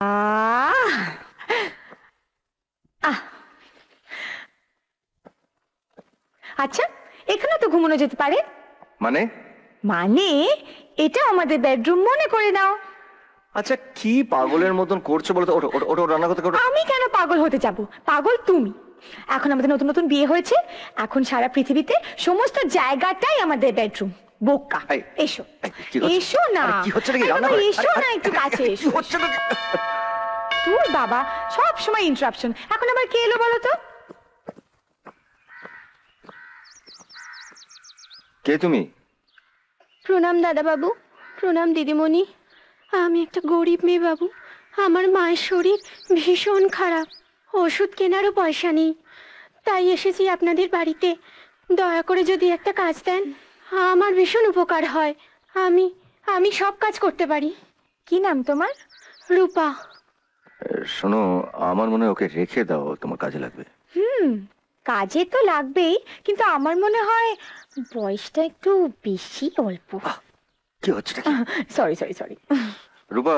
আহ আহ আচ্ছা, এখানে তো ঘুমানো যেতে পারে। মানে? মানে এটা আমাদের বেডরুম মনে করে নাও। আচ্ছা, কি পাগলের মতন করছো বলো তো? ওঠো ওঠো ওঠো, রান্না করতে করো। আমি কেন পাগল হতে যাব? পাগল তুমি। এখন আমাদের নতুন নতুন বিয়ে হয়েছে, এখন সারা পৃথিবীতে সমস্ত জায়গাটাই আমাদের বেডরুম। বোকা। এই, এসো কি হচ্ছে? এসো না। আরে, কি হচ্ছে নাকি? আরে রান্না বাবা, করে। এসো আরে, না, আরে, একটু কাছে কি এসো। হচ্ছে নাকি? তোর বাবা সব সময় ইন্টারাপশন। এখন আবার কে এলো বলো তো? কে তুমি? প্রণাম দাদা বাবু, প্রণাম দিদিমণি। আমি একটা গরিব মেয়ে বাবু। আমার মায়ের শরীর ভীষণ খারাপ, ওষুধ কেনারও পয়সা নেই, তাই এসেছি আপনাদের বাড়িতে। দয়া করে যদি একটা কাজ দেন, আমার ভীষণ উপকার হয়। আমি আমি সব কাজ করতে পারি। কি নাম তোমার? রূপা। শোনো, আমার মনে হয় ওকে রেখে দাও, তোমার কাজে লাগবে। কাজে তো লাগবেই, কিন্তু আমার মনে হয় বয়সটা একটু বেশি অল্প। কি হচ্ছে নাকি? Sorry sorry sorry. রূপা,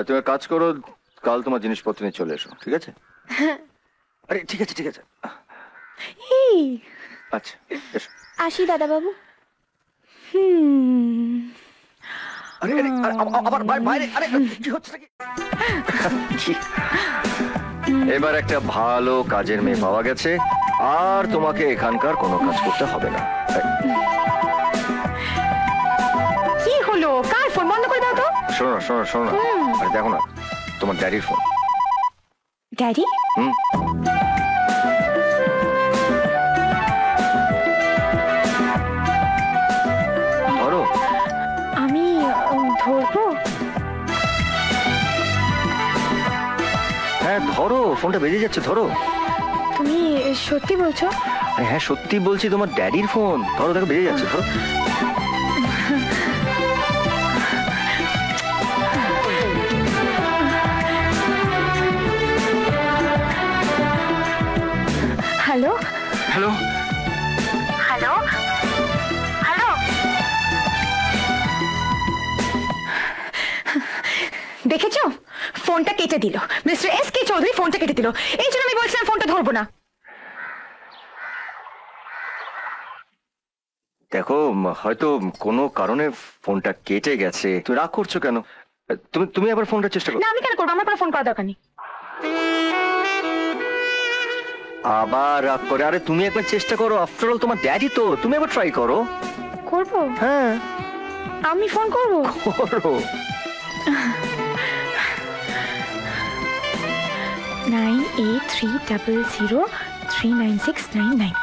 তুমি এক কাজ করো, কাল তোমার জিনিসপত্র নিয়ে চলে এসো, ঠিক আছে? আরে ঠিক আছে ঠিক আছে। এই আচ্ছা, এসো। আসি দাদা বাবু। আরে আরে আরে, আবার বাইরে। আরে কি হচ্ছে নাকি? কি? এবার একটা ভালো কাজের মেয়ে পাওয়া গেছে, আর তোমাকে এখানকার কোনো কাজ করতে হবে না। কি হলো? কার ফোন? বন্ধ করে দাও তো। শোনো না, শোনো না, শোনো না। আরে দেখো না, তোমার ড্যাডির ফোন। ড্যাডি? হুম। ধরো। আমি ধরবো? হ্যাঁ ধরো, ফোনটা বেজে যাচ্ছে, ধরো। তুমি সত্যি বলছো? আরে হ্যাঁ, সত্যি বলছি, তোমার ড্যাডির ফোন। ধরো, দেখো বেজে যাচ্ছে, ধরো। Hello hello. Hello hello. দেখেছো, ফোনটা কেটে দিল। মিস্টার এস কে চৌধুরী ফোনটা কেটে দিল। এই জন্য আমি বলছিলাম ফোনটা ধরবো না। দেখো, হয়তো কোনো কারণে ফোনটা কেটে গেছে। তুমি রাগ করছো কেন? তুমি তুমি আবার ফোনটা চেষ্টা করো। না, আমি কেন করবো? আমার কোনো ফোন করার দরকার নেই। আবার রাগ করে? আরে তুমি একবার চেষ্টা করো, আফটার অল তোমার ড্যাডি তো, তুমি একবার ট্রাই করো। করবো? হ্যাঁ আমি ফোন করবো? করো। 9830039699।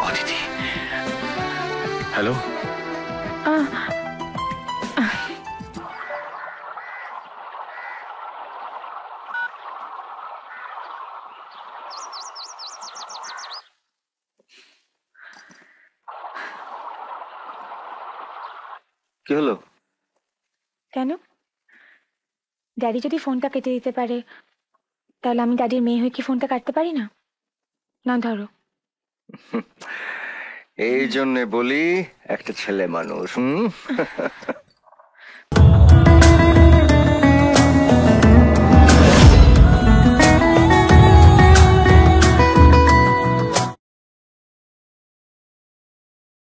অদিতি, হ্যালো। কি হলো? কেন? ড্যাডি যদি ফোনটা কেটে দিতে পারে, তাহলে আমি ড্যাডির মেয়ে হয়ে কি ফোনটা কাটতে পারি না? না ধরো। এই জন্যে বলি, একটা ছেলে মানুষ।